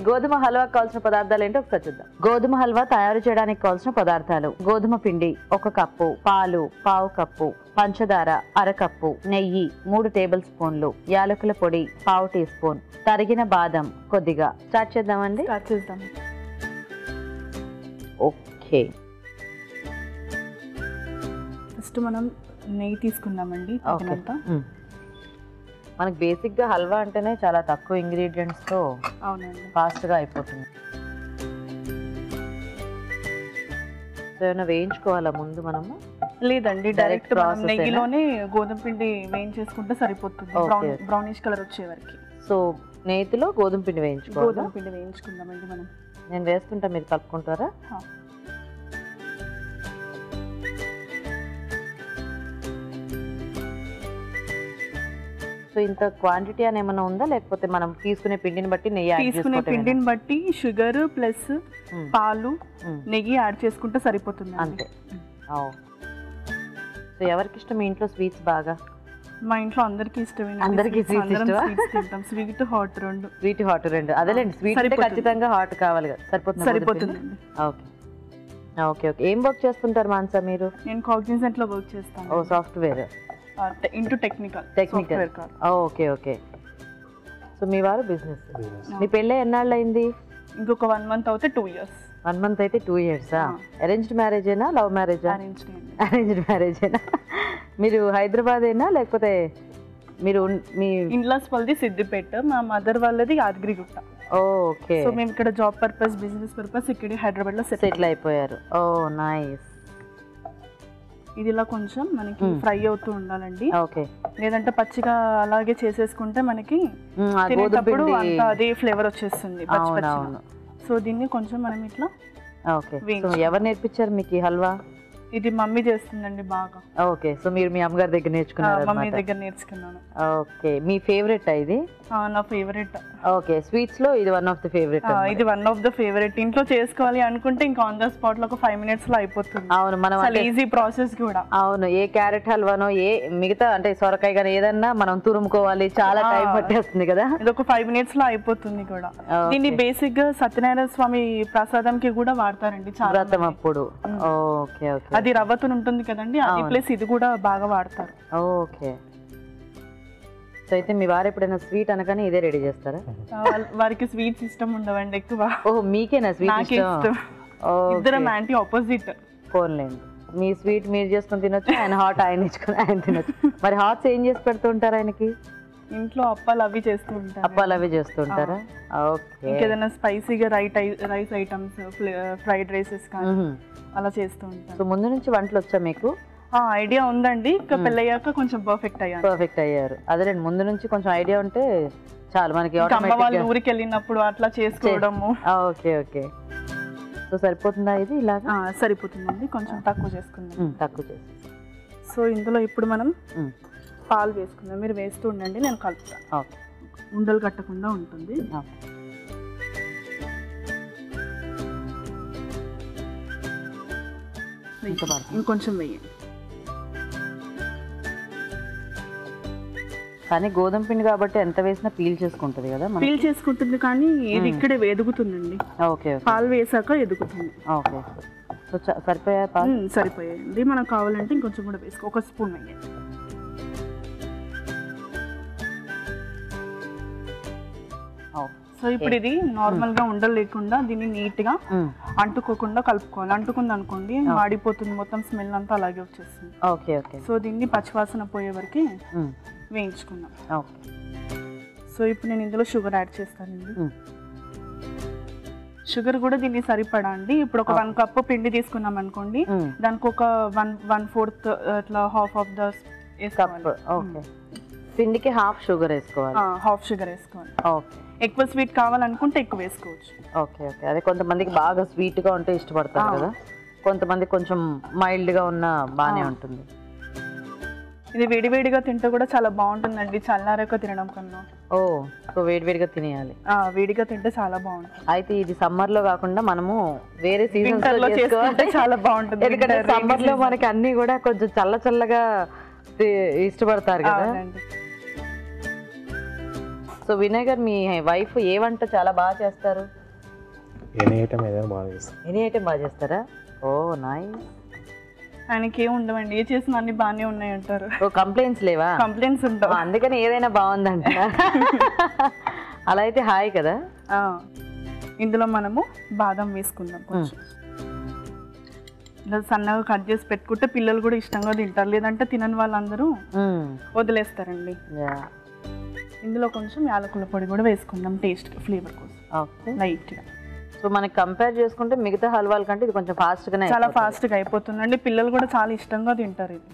గోధుమ హల్వా కావాల్సిన పదార్థాలు ఏంటో ఒకసారి చూద్దాం. గోధుమ హల్వా తయారు చేయడానికి కావాల్సిన పదార్థాలు: గోధుమ పిండి 1 కప్పు, పాలు 1/2 కప్పు, పంచదార 1/2 కప్పు, నెయ్యి 3 టేబుల్ స్పూన్లు, యాలకుల పొడి 1/2 టీ స్పూన్, తరిగిన బాదం కొద్దిగా. స్టార్ట్ చేద్దామండి. స్టార్ట్ చేద్దాం. ఓకే, ఫస్ట్ మనం నెయ్యి తీసుకుందామండి. మనకి బేసిక్ గా హల్వా అంటేనే చాలా తక్కువ ఇంగ్రీడియంట్స్ తో అవునండి ఫాస్ట్ గా అయిపోతుంది. ఏమైనా వేయించుకోవాలా ముందు మనము? లేదండి, డైరెక్ట్ నెయ్యిలోనే గోధుమ పిండి వేయించేసుకుంటే సరిపోతుంది, బ్రౌనిష్ కలర్ వచ్చే వరకు. సో నేతిలో గోధుమ పిండి వేయించుకోవాలి. గోధుమ పిండి వేయించుకుందామండి మనం. నేను వేస్తుంటా, మీరు కలుపుకుంటారా? సో ఇంత క్వాంటిటీ అని ఏమైనా ఉందా, లేకపోతే మనం తీసుకునే పిండిని బట్టి నెయ్యి? తీసుకునే పిండిని బట్టి షుగర్ ప్లస్ పాలు నెయ్యి యాడ్ చేసుకుంటే సరిపోతుంది అంతే. సో ఎవరికి ఇష్టం మీ ఇంట్లో స్వీట్స్ బాగా? మా ఇంట్లో అందరికి ఇష్టమే. అందరికి స్వీట్ హాట్ రెండు. స్వీట్ హాట్ రెండు, అదేలేండి. స్వీట్ అంటే ఖచ్చితంగా హాట్ కావాలి కదా. సరిపోతుంది. Okay okay okay. ఏం వర్క్ చేస్తుంటారు మాన్సా మీరు? నేను కాగ్నిజెంట్ లో వర్క్ చేస్తాను. ఓ, software into technical. Okay okay. So మీ వారు బిజినెస్. మీ పెళ్ళి ఎన్నాళ్ళు అయింది? ఇంకొక 1 మంత్ అవుతే 2 years. 1 మంత్ అయితే 2 years. అరేంజ్డ్ మ్యారేజేనా, లవ్ మ్యారేజా? అరేంజ్డ్ మ్యారేజేనా? మీరు హైదరాబాదేనా, లేకపోతే మీరు మీ ఇన్లాస్ వాళ్ళది సిద్దిపేట, మా మదర్ వాళ్ళది యాదగిరిగుట్ట. ఓకే. సో మేము ఇక్కడ జాబ్ పర్పస్, బిజినెస్ పర్పస్ ఇక్కడ హైదరాబాద్ లో సెటిల్ అయిపోయారు. ఓ నైస్. ఇది ఇలా కొంచెం మనకి ఫ్రై అవుతూ ఉండాలండి. ఓకే. లేదంటే పచ్చిగా అలాగే చేసేసుకుంటే మనకి తినేటప్పుడు అంతా అదే ఫ్లేవర్ వచ్చేస్తుంది. సో దీన్ని కొంచెం మనం ఇట్లా. ఓకే. ఎవరు నేర్పించారు మీకు ఈ హల్వా? ఇది మమ్మీ చేస్తుందండి బాగా. ఓకే. సో మీరు మీ అమ్మగారి దగ్గర నేర్చుకున్నారు? మమ్మీ దగ్గర నేర్చుకున్నాను. ఓకే. మీ ఫేవరెట్ ఇది? నా ఫేవరెట్. ఓకే. స్వీట్స్ లో ఇది వన్ ఆఫ్ ద ఫేవరెట్? ఇది వన్ ఆఫ్ ద ఫేవరెట్. ఇంట్లో చేసుకోవాలి అనుకుంటే ఇంకా ఆన్ ద స్పాట్ లో ఒక 5 minutes లో అయిపోతుంది. అవును, మనం ఈజీ ప్రాసెస్ కూడా. అవును. ఏ క్యారెట్ హల్వానో ఏ మిగతా అంటే సొరకాయ కానీ ఏదన్నా మనం తురుముకోవాలి, చాలా టైం పట్టేస్తుంది కదా. ఇది ఒక 5 minutes లో అయిపోతుంది కూడా. దీన్ని బేసిక్ గా సత్యనారాయణ స్వామి ప్రసాదంకి కూడా వాడతారండి చాలా. వ్రతం అప్పుడు. Okay okay. అది రవ్వతో ఉంటుంది కదండి, అది ప్లస్ ఇది కూడా బాగా వాడతారు. ఓకే. సో అయితే మీ వారు ఎప్పుడైనా స్వీట్ అనగానే ఇదే రెడీ చేస్తారా? వారికి స్వీట్స్ ఇష్టం ఉండవండి ఎక్కువ. ఓ, మీకేనా స్వీట్ ఇష్టం? ఇద్దరం యాంటీ ఆపోజిట్. ఫోన్లేండి, మీ స్వీట్ మీరు చేసుకుని తినొచ్చు, ఆయన హాట్ ఆయన ఇచ్చుకుని ఆయన తినొచ్చు. మరి హాట్స్ ఏం చేసి పెడుతూ ఉంటారు ఆయనకి? ఇంట్లో అప్పాలు అవి చేస్తూ ఉంటారు. అప్పాలు అవి చేస్తుంటారా? ఓకే. ఇంకేదైనా స్పైసీగా రైస్ ఐటమ్స్, ఫ్రైడ్ రైసెస్ కానీ అలా చేస్తూ ఉంటారు. సో ముందు నుంచి వంటలు వచ్చా మీకు? ఐడియా ఉందండి, ఇంకా పెళ్ళయ్యాక కొంచెం పర్ఫెక్ట్ అయ్యారు. అదే ముందు నుంచి కొంచెం ఐడియా ఉంటే చాలు మనకి. అమ్మ వాళ్ళ ఊరికి వెళ్ళినప్పుడు అట్లా చేసుకోవడము. Okay okay. సో సరిపోతుందా ఇది? ఇలాగా సరిపోతుందండి, కొంచెం తక్కువ చేసుకుందాం. తక్కువ చేసి. సో ఇందులో ఇప్పుడు మనం పాలు వేసుకుందాం. మీరు వేస్తూ ఉండండి, నేను కలుపుతాను. ఉండలు కట్టకుండా ఉంటుంది. ఇంకొంచెం వేయండి. కానీ గోధుమ పిండి కాబట్టి ఎంత వేసినా పీల్ చేసుకుంటుంది కదా. పీల్ చేసుకుంటుంది కానీ ఇది ఇక్కడే ఎదుగుతుందండి. ఓకే. పాలు వేసాక ఎదుగుతుంది. ఓకే. సో సరిపోయా పాలు? సరిపోయాయండి. మనకు కావాలంటే ఇంకొంచెం కూడా వేసుకో. 1 స్పూన్ వేయండి. సో ఇప్పుడు ఇది నార్మల్ గా ఉండలు లేకుండా దీన్ని నీట్ గా అంటుకోకుండా కలుపుకోవాలి. అంటుకుంది అనుకోండి మాడిపోతుంది, మొత్తం స్మెల్ అంతా అలాగే వచ్చేస్తుంది. Okay okay. సో దీన్ని పచ్చివాసన పోయే వరకు వేయించుకుందాం. సో ఇప్పుడు నేను ఇందులో షుగర్ యాడ్ చేస్తానండి. షుగర్ కూడా దీన్ని సరిపడా అండి. ఇప్పుడు ఒక 1 కప్ పిండి తీసుకున్నాం అనుకోండి, దానికి ఒక 1/4 అట్లా హాఫ్ ఆఫ్ ద వేసుకోవాలి. పిండికి హాఫ్ షుగర్ వేసుకోవాలి. హాఫ్ షుగర్ వేసుకోవాలి. ఓకే. ఎక్కువ స్వీట్ కావాలనుకుంటే ఎక్కువ వేసుకోవచ్చు. Okay okay. అదే కొంతమందికి బాగా స్వీట్ గా ఉంటే ఇష్టపడతారు కదా, కొంతమంది కొంచెం మైల్డ్ గా ఉన్న బానే ఉంటుంది. ఇది వేడివేడిగా తింటే కూడా చాలా బాగుంటుందండి, చల్లారాక తినడం కన్నా. ఓ, సో వేడివేడిగా తినేయాలి. వేడిగా తింటే చాలా బాగుంటుంది. అయితే ఇది సమ్మర్ లో కాకుండా మనము వేరే సీజన్స్ లో చేసుకుంటే చాలా బాగుంటుంది. ఎందుకంటే సమ్మర్ లో మనకి అన్ని కూడా కొంచెం చల్లగా ఇష్టపడతారు కదా. సో వినయ్ గారు మీ వైఫ్ ఏ వంట చాలా బాగా చేస్తారు? ఎనీ ఐటమ్ ఏదైనా బాగా చేస్తాం. ఎనీ ఐటమ్ బాగా చేస్తారా? ఓ నైస్. ఆయనకి ఏం ఉండవండి, ఏ చేసిన అన్ని బాగానే ఉన్నాయి అంటారు. ఓ కంప్లైంట్స్ లేవా? కంప్లైంట్స్ ఉంటావు, అందుకని ఏదైనా బాగుందంట. అలా అయితే హాయ్ కదా. ఇందులో మనము బాదం వేసుకుందాం కొంచెం. ఇలా సన్నగా కట్ చేసి పెట్టుకుంటే పిల్లలు కూడా ఇష్టంగా తింటారు, లేదంటే తినని వాళ్ళందరూ వదిలేస్తారండి. ఇందులో కొంచెం యాలకుల పొడి కూడా వేసుకుందాం టేస్ట్ ఫ్లేవర్ కోసం లైట్గా. సో మనకి కంపేర్ చేసుకుంటే మిగతా హల్వాల కంటే ఇది కొంచెం ఫాస్ట్గానే, చాలా ఫాస్ట్గా అయిపోతుందండి. పిల్లలు కూడా చాలా ఇష్టంగా తింటారు ఇది.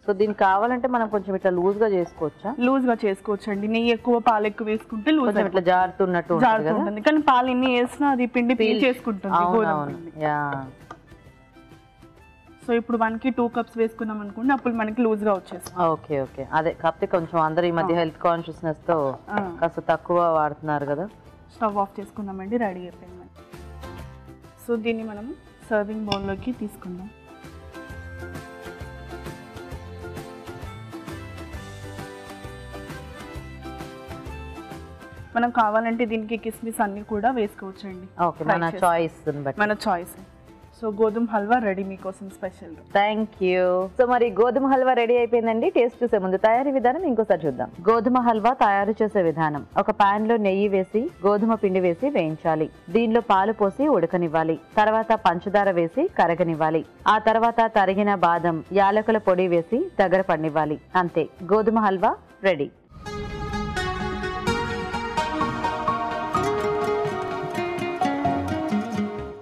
సో దీనికి కావాలంటే మనం కొంచెం ఇట్లా లూజ్గా చేసుకోవచ్చా? లూజ్గా చేసుకోవచ్చు అండి. నెయ్యి ఎక్కువ పాలు ఎక్కువ వేసుకుంటే లూజ్ ఇట్లా జారుతున్నట్టు జారుతుంటుంది, కానీ పాలు ఎన్ని వేసినా అది పిండి పీల్ చేసుకుంటుంది గోధుమ పిండి. సో ఇప్పుడు 1కి 2 కప్స్ వేసుకున్నాం అనుకోండి, అప్పుడు మనకి లూజ్గా వచ్చేస్తుంది. ఓకే ఓకే, అదే కాకపోతే కొంచెం అందరు ఈ మధ్య హెల్త్ కాన్షియస్నెస్ తో కాస్త తక్కువ వాడుతున్నారు కదా. స్టవ్ ఆఫ్ చేసుకున్నామండి, రెడీ అయిపోయింది. సో దీన్ని మనం సర్వింగ్ బౌల్లోకి తీసుకుందాం. మనం కావాలంటే దీనికి కిస్మిస్ అన్ని కూడా వేసుకోవచ్చు అండి. ఓకే, మన చాయిస్ మన చాయిస్. సో గోధుమ హల్వా రెడీ మీకోసం స్పెషల్. Thank you. సో మరి గోధుమ హల్వా రెడీ అయిపోయిందండి. టేస్ట్ చూసే ముందు తయారీ విధానం ఇంకోసారి చూద్దాం. గోధుమ హల్వా తయారు చేసే విధానం: ఒక పాన్ లో నెయ్యి వేసి గోధుమ పిండి వేసి వేయించాలి. దీనిలో పాలు పోసి ఉడకనివ్వాలి. తర్వాత పంచదార వేసి కరగనివ్వాలి. ఆ తర్వాత తరిగిన బాదం, యాలకుల పొడి వేసి దగ్గర పడినివ్వాలి. అంతే, గోధుమ హల్వా రెడీ.